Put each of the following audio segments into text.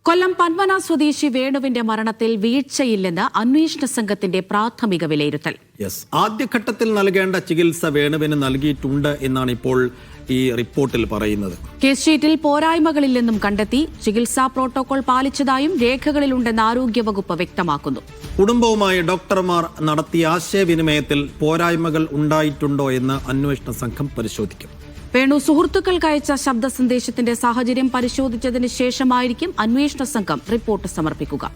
കൊല്ലം പന്മന സ്വദേശി വേണുവിന്റെ മരണത്തിൽ വീഴ്ചയില്ലെന്ന് അന്വേഷണ സംഘത്തിന്റെ പ്രാഥമിക വിലയിരുത്തൽ. ആദ്യഘട്ടത്തിൽ നൽകേണ്ട ചികിത്സ വേണുവിന് നൽകിയിട്ടുണ്ട് എന്നാണ് ഇപ്പോൾ ഈ റിപ്പോർട്ടിൽ പറയുന്നത്. കേസ് ഷീറ്റിൽ പോരായ്മകളില്ലെന്നും കണ്ടെത്തി. ചികിത്സാ പ്രോട്ടോകോൾ പാലിച്ചതായും രേഖകളിലുണ്ടെന്ന് ആരോഗ്യവകുപ്പ് വ്യക്തമാക്കുന്നു. കുടുംബവുമായി ഡോക്ടർമാർ നടത്തിയ ആശയവിനിമയത്തിൽ പോരായ്മകൾ ഉണ്ടായിട്ടുണ്ടോ എന്ന് അന്വേഷണ സംഘം പരിശോധിക്കും. വേണു സുഹൃത്തുക്കൾക്ക് അയച്ച ശബ്ദ സന്ദേശത്തിന്റെ സാഹചര്യം പരിശോധിച്ചതിന് ശേഷമായിരിക്കും അന്വേഷണ സംഘം റിപ്പോർട്ട് സമർപ്പിക്കുക.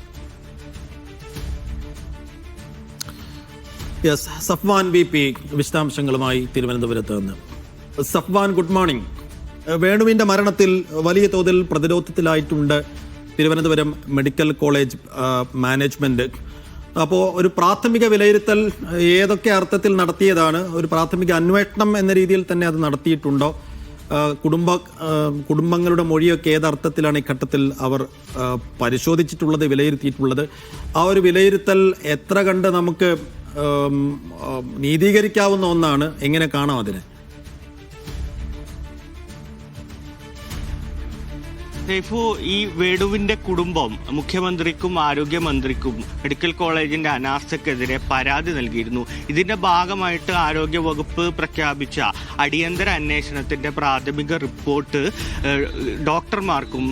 സഫ്വാൻ VP വിശദാംശങ്ങളുമായി തിരുവനന്തപുരത്ത് നിന്ന്. Safwan, good morning. വേണുവിന്റെ മരണത്തിൽ വലിയ തോതിൽ പ്രതിരോധത്തിലായിട്ടുണ്ട് തിരുവനന്തപുരം മെഡിക്കൽ കോളേജ് മാനേജ്മെന്റ്. അപ്പോൾ ഒരു പ്രാഥമിക വിലയിരുത്തൽ ഏതൊക്കെ അർത്ഥത്തിൽ നടത്തിയതാണ്? ഒരു പ്രാഥമിക അന്വേഷണം എന്ന രീതിയിൽ തന്നെ അത് നടത്തിയിട്ടുണ്ടോ? കുടുംബങ്ങളുടെ മൊഴിയൊക്കെ ഏതർത്ഥത്തിലാണ് ഈ ഘട്ടത്തിൽ അവർ പരിശോധിച്ചിട്ടുള്ളത്, വിലയിരുത്തിയിട്ടുള്ളത്? ആ ഒരു വിലയിരുത്തൽ എത്ര കണ്ട് നമുക്ക് നീതീകരിക്കാവുന്ന ഒന്നാണ്? എങ്ങനെ കാണാം അതിനെ? ഈ വേണുവിന്റെ കുടുംബം മുഖ്യമന്ത്രിക്കും ആരോഗ്യമന്ത്രിക്കും മെഡിക്കൽ കോളേജിന്റെ അനാസ്ഥക്കെതിരെ പരാതി നൽകിയിരുന്നു. ഇതിന്റെ ഭാഗമായിട്ട് ആരോഗ്യവകുപ്പ് പ്രഖ്യാപിച്ച അടിയന്തര അന്വേഷണത്തിന്റെ പ്രാഥമിക റിപ്പോർട്ട് ഡോക്ടർമാർക്കും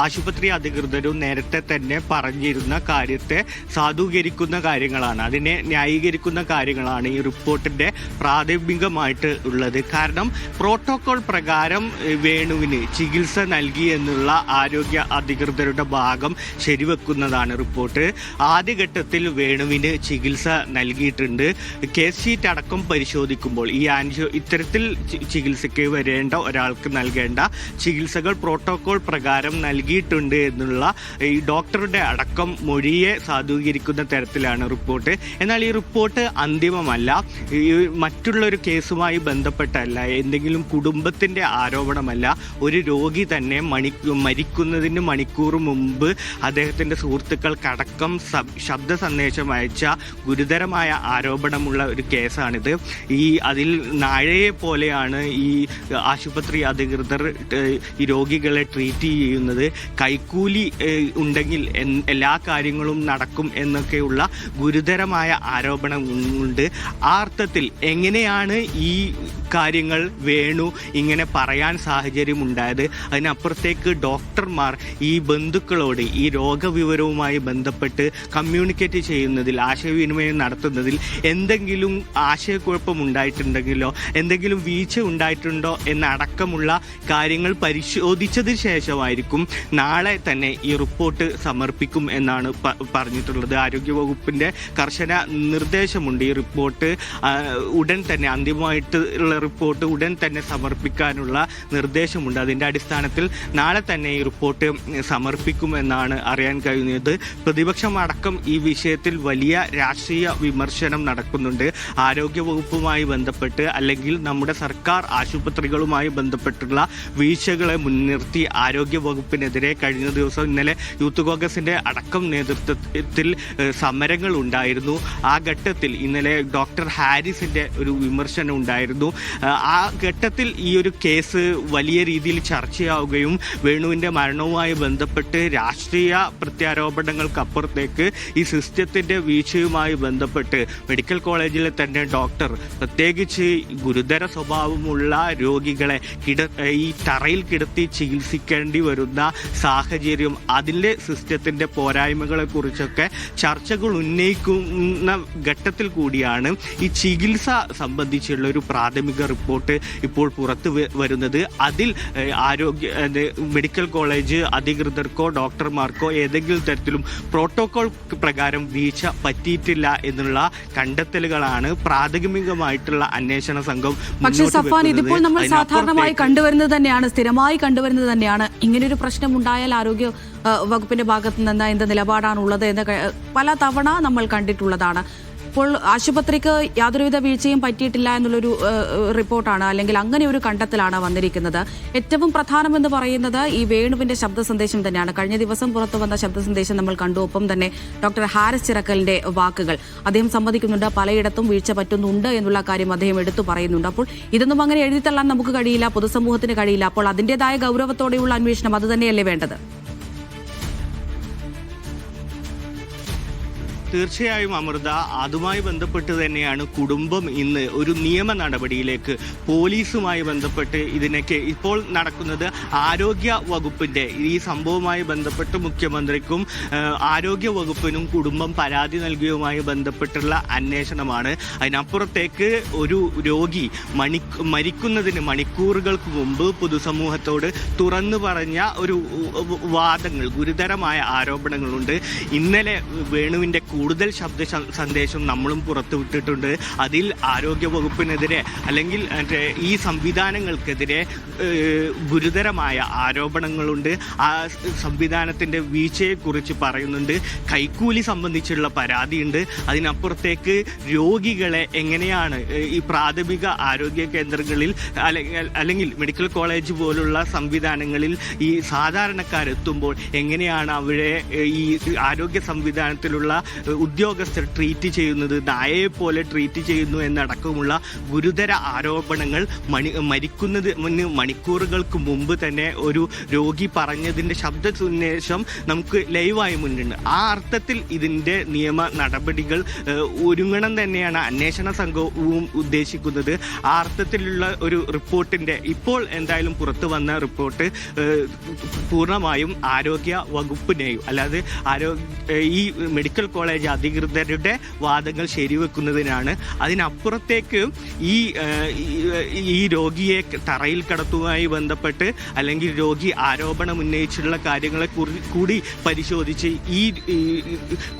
ആശുപത്രി അധികൃതരും നേരത്തെ തന്നെ പറഞ്ഞിരുന്ന കാര്യത്തെ സാധൂകരിക്കുന്ന കാര്യങ്ങളാണ്, അതിനെ ന്യായീകരിക്കുന്ന കാര്യങ്ങളാണ് ഈ റിപ്പോർട്ടിന്റെ പ്രാഥമികമായിട്ട് ഉള്ളത്. കാരണം പ്രോട്ടോകോൾ പ്രകാരം വേണുവിന് ചികിത്സ നൽകി എന്നുള്ള ആരോഗ്യ അധികൃതരുടെ ഭാഗം ശരിവെക്കുന്നതാണ് റിപ്പോർട്ട്. ആദ്യഘട്ടത്തിൽ വേണുവിന് ചികിത്സ നൽകിയിട്ടുണ്ട്. കേസ് ഷീറ്റ് അടക്കം പരിശോധിക്കുമ്പോൾ ഇത്തരത്തിൽ ചികിത്സയ്ക്ക് വരേണ്ട ഒരാൾക്ക് നൽകേണ്ട ചികിത്സകൾ പ്രോട്ടോകോൾ പ്രകാരം നൽകിയിട്ടുണ്ട് എന്നുള്ള ഈ ഡോക്ടറുടെ അടക്കം മൊഴിയെ സാധൂകരിക്കുന്ന തരത്തിലാണ് റിപ്പോർട്ട്. എന്നാൽ ഈ റിപ്പോർട്ട് അന്തിമമല്ല. മറ്റുള്ളൊരു കേസുമായി ബന്ധപ്പെട്ടല്ല, എന്തെങ്കിലും കുടുംബത്തിന്റെ ആരോപണമല്ല. ഒരു രോഗി തന്നെ മരിക്കുന്നതിന് മണിക്കൂർ മുമ്പ് അദ്ദേഹത്തിന്റെ സുഹൃത്തുക്കൾക്കടക്കം ശബ്ദ സന്ദേശം അയച്ച ഗുരുതരമായ ആരോപണമുള്ള ഒരു കേസാണിത്. അതിൽ നാഴയെ പോലെയാണ് ഈ ആശുപത്രി അധികൃതർ ഈ രോഗികളെ ട്രീറ്റ് ചെയ്യുന്നത്. കൈക്കൂലി ഉണ്ടെങ്കിൽ എല്ലാ കാര്യങ്ങളും നടക്കും എന്നൊക്കെയുള്ള ഗുരുതരമായ ആരോപണമുണ്ട്. ആ അർത്ഥത്തിൽ എങ്ങനെയാണ് ഈ കാര്യങ്ങൾ വേണു ഇങ്ങനെ പറയാൻ സാഹചര്യമുണ്ടായത്? അതിനപ്പുറത്തേക്ക് ഡോക്ടർമാർ ഈ ബന്ധുക്കളോട് ഈ രോഗവിവരവുമായി ബന്ധപ്പെട്ട് കമ്മ്യൂണിക്കേറ്റ് ചെയ്യുന്നതിൽ, ആശയവിനിമയം നടത്തുന്നതിൽ എന്തെങ്കിലും ആശയക്കുഴപ്പം ഉണ്ടായിട്ടുണ്ടെങ്കിലോ എന്തെങ്കിലും വീഴ്ച ഉണ്ടായിട്ടുണ്ടോ എന്നടക്കമുള്ള കാര്യങ്ങൾ പരിശോധിച്ചതിന് ശേഷമായിരിക്കും നാളെ തന്നെ ഈ റിപ്പോർട്ട് സമർപ്പിക്കും എന്നാണ് പറഞ്ഞിട്ടുള്ളത്. ആരോഗ്യവകുപ്പിൻ്റെ കർശന നിർദ്ദേശമുണ്ട്. ഈ റിപ്പോർട്ട് ഉടൻ തന്നെ, അന്തിമമായിട്ടുള്ള റിപ്പോർട്ട് ഉടൻ തന്നെ സമർപ്പിക്കാനുള്ള നിർദ്ദേശമുണ്ട്. അതിൻ്റെ അടിസ്ഥാനത്തിൽ നാളെ തന്നെ ഈ റിപ്പോർട്ട് സമർപ്പിക്കുമെന്നാണ് അറിയാൻ കഴിയുന്നത്. പ്രതിപക്ഷം അടക്കം ഈ വിഷയത്തിൽ വലിയ രാഷ്ട്രീയ വിമർശനം നടക്കുന്നുണ്ട്. ആരോഗ്യവകുപ്പുമായി ബന്ധപ്പെട്ട് അല്ലെങ്കിൽ നമ്മുടെ സർക്കാർ ആശുപത്രികളുമായി ബന്ധപ്പെട്ടുള്ള വീഴ്ചകളെ മുൻനിർത്തി ആരോഗ്യവകുപ്പിനെതിരെ കഴിഞ്ഞ ദിവസം ഇന്നലെ യൂത്ത് കോൺഗ്രസിന്റെ അടക്കം നേതൃത്വത്തിൽ സമരങ്ങൾ ഉണ്ടായിരുന്നു. ആ ഘട്ടത്തിൽ ഇന്നലെ ഡോക്ടർ ഹാരിസിന്റെ ഒരു വിമർശനം ഉണ്ടായിരുന്നു. ആ ഘട്ടത്തിൽ ഈ ഒരു കേസ് വലിയ രീതിയിൽ ചർച്ചയാവുകയും വേണുവിൻ്റെ മരണവുമായി ബന്ധപ്പെട്ട് രാഷ്ട്രീയ പ്രത്യാരോപണങ്ങൾക്കപ്പുറത്തേക്ക് ഈ സിസ്റ്റത്തിൻ്റെ വീഴ്ചയുമായി ബന്ധപ്പെട്ട് മെഡിക്കൽ കോളേജിലെ തന്നെ ഡോക്ടർ, പ്രത്യേകിച്ച് ഗുരുതര സ്വഭാവമുള്ള രോഗികളെ ഈ തറയിൽ കിടത്തി ചികിത്സിക്കേണ്ടി വരുന്ന സാഹചര്യം, അതിൻ്റെ സിസ്റ്റത്തിൻ്റെ പോരായ്മകളെക്കുറിച്ചൊക്കെ ചർച്ചകൾ ഉന്നയിക്കുന്ന ഘട്ടത്തിൽ കൂടിയാണ് ഈ ചികിത്സ സംബന്ധിച്ചുള്ള ഒരു പ്രാഥമിക റിപ്പോർട്ട് ഇപ്പോൾ പുറത്തു വരുന്നത്. അതിൽ മെഡിക്കൽ കോളേജ് അധികൃതർക്കോ ഡോക്ടർമാർക്കോ ഏതെങ്കിലും തരത്തിലും പ്രോട്ടോകോൾ പ്രകാരം വീഴ്ച പറ്റിയിട്ടില്ല എന്നുള്ള കണ്ടെത്തലുകളാണ് പ്രാഥമികമായിട്ടുള്ള അന്വേഷണ സംഘം. പക്ഷേ സഫാൻ, ഇതിപ്പോൾ നമ്മൾ സാധാരണമായി കണ്ടുവരുന്നത് തന്നെയാണ്, സ്ഥിരമായി കണ്ടുവരുന്നത് തന്നെയാണ്. ഇങ്ങനെയൊരു പ്രശ്നം ഉണ്ടായാൽ ആരോഗ്യ വകുപ്പിന്റെ ഭാഗത്തു നിന്ന് എന്ത് നിലപാടാണുള്ളത് എന്ന് പല തവണ നമ്മൾ കണ്ടിട്ടുള്ളതാണ്. ഇപ്പോൾ ആശുപത്രിക്ക് യാതൊരുവിധ വീഴ്ചയും പറ്റിയിട്ടില്ല എന്നുള്ളൊരു റിപ്പോർട്ടാണ്, അല്ലെങ്കിൽ അങ്ങനെ ഒരു കണ്ടെത്തലാണ് വന്നിരിക്കുന്നത്. ഏറ്റവും പ്രധാനമെന്ന് പറയുന്നത് ഈ വേണുവിന്റെ ശബ്ദ സന്ദേശം തന്നെയാണ്. കഴിഞ്ഞ ദിവസം പുറത്തു വന്ന ശബ്ദ സന്ദേശം നമ്മൾ കണ്ടു. ഒപ്പം തന്നെ ഡോക്ടർ ഹാരിസ് ചിറക്കലിന്റെ വാക്കുകൾ അദ്ദേഹം സമ്മതിക്കുന്നുണ്ട്, പലയിടത്തും വീഴ്ച പറ്റുന്നുണ്ട് എന്നുള്ള കാര്യം അദ്ദേഹം എടുത്തു പറയുന്നുണ്ട്. അപ്പോൾ ഇതൊന്നും അങ്ങനെ എഴുതിത്തള്ളാൻ നമുക്ക് കഴിയില്ല, പൊതുസമൂഹത്തിന് കഴിയില്ല. അപ്പോൾ അതിൻ്റെതായ ഗൗരവത്തോടെയുള്ള അന്വേഷണം അത് തന്നെയല്ലേ വേണ്ടത്? തീർച്ചയായും അമൃത, അതുമായി ബന്ധപ്പെട്ട് തന്നെയാണ് കുടുംബം ഇന്ന് ഒരു നിയമ നടപടിയിലേക്ക് പോലീസുമായി ബന്ധപ്പെട്ട് ഇതിനൊക്കെ ഇപ്പോൾ നടക്കുന്നത്. ആരോഗ്യ വകുപ്പിന്റെ ഈ സംഭവവുമായി ബന്ധപ്പെട്ട് മുഖ്യമന്ത്രിക്കും ആരോഗ്യ വകുപ്പിനും കുടുംബം പരാതി നൽകിയതുമായി ബന്ധപ്പെട്ടുള്ള അന്വേഷണമാണ്. അതിനപ്പുറത്തേക്ക് ഒരു രോഗി മരിക്കുന്നതിന് മണിക്കൂറുകൾക്ക് മുമ്പ് പൊതുസമൂഹത്തോട് തുറന്നു പറഞ്ഞ ഒരു വാദങ്ങൾ, ഗുരുതരമായ ആരോപണങ്ങളുണ്ട്. ഇന്നലെ വേണുവിന്റെ കൂടുതൽ ശബ്ദ സന്ദേശം നമ്മളും പുറത്തുവിട്ടിട്ടുണ്ട്. അതിൽ ആരോഗ്യ വകുപ്പിനെതിരെ അല്ലെങ്കിൽ ഈ സംവിധാനങ്ങൾക്കെതിരെ ഗുരുതരമായ ആരോപണങ്ങളുണ്ട്. ആ സംവിധാനത്തിന്റെ വീഴ്ചയെക്കുറിച്ച് പറയുന്നുണ്ട്. കൈക്കൂലി സംബന്ധിച്ചുള്ള പരാതിയുണ്ട്. അതിനപ്പുറത്തേക്ക് രോഗികളെ എങ്ങനെയാണ് ഈ പ്രാഥമിക ആരോഗ്യ കേന്ദ്രങ്ങളിൽ അല്ലെങ്കിൽ മെഡിക്കൽ കോളേജ് പോലുള്ള സംവിധാനങ്ങളിൽ ഈ സാധാരണക്കാരെത്തുമ്പോൾ എങ്ങനെയാണ് അവരെ ഈ ആരോഗ്യ സംവിധാനത്തിലുള്ള ഉദ്യോഗസ്ഥർ ട്രീറ്റ് ചെയ്യുന്നത്, നായയെ പോലെ ട്രീറ്റ് ചെയ്യുന്നു എന്നടക്കമുള്ള ഗുരുതര ആരോപണങ്ങൾ മരിക്കുന്നതിന് മണിക്കൂറുകൾക്ക് മുമ്പ് തന്നെ ഒരു രോഗി പറഞ്ഞതിന്റെ ശബ്ദ സന്ദേശം നമുക്ക് ലൈവായി മുന്നിലുണ്ട്. ആ അർത്ഥത്തിൽ ഇതിന്റെ നിയമ നടപടികൾ ഒരുങ്ങണം തന്നെയാണ് അന്വേഷണ സംഘവും ഉദ്ദേശിക്കുന്നത്. ആ അർത്ഥത്തിലുള്ള ഒരു റിപ്പോർട്ടിന്റെ ഇപ്പോൾ എന്തായാലും പുറത്തു വന്ന റിപ്പോർട്ട് പൂർണ്ണമായും ആരോഗ്യ വകുപ്പിനെയും അല്ലാതെ ഈ മെഡിക്കൽ കോളേജ് അധികൃതരുടെ വാദങ്ങൾ ശരിവെക്കുന്നതിനാണ്. അതിനപ്പുറത്തേക്ക് ഈ രോഗിയെ തറയിൽ കടത്തുമായി ബന്ധപ്പെട്ട് അല്ലെങ്കിൽ രോഗി ആരോപണം ഉന്നയിച്ചുള്ള കാര്യങ്ങളെ കൂടി പരിശോധിച്ച് ഈ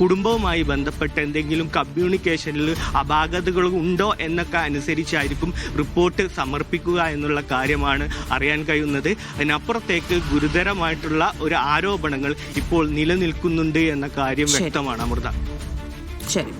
കുടുംബവുമായി ബന്ധപ്പെട്ട് എന്തെങ്കിലും കമ്മ്യൂണിക്കേഷനിൽ അപാകതകൾ ഉണ്ടോ എന്നൊക്കെ അനുസരിച്ചായിരിക്കും റിപ്പോർട്ട് സമർപ്പിക്കുക എന്നുള്ള കാര്യമാണ് അറിയാൻ കഴിയുന്നത്. അതിനപ്പുറത്തേക്ക് ഗുരുതരമായിട്ടുള്ള ഒരു ആരോപണങ്ങൾ ഇപ്പോൾ നിലനിൽക്കുന്നുണ്ട് എന്ന കാര്യം വ്യക്തമാണ് അമൃത. ശരി.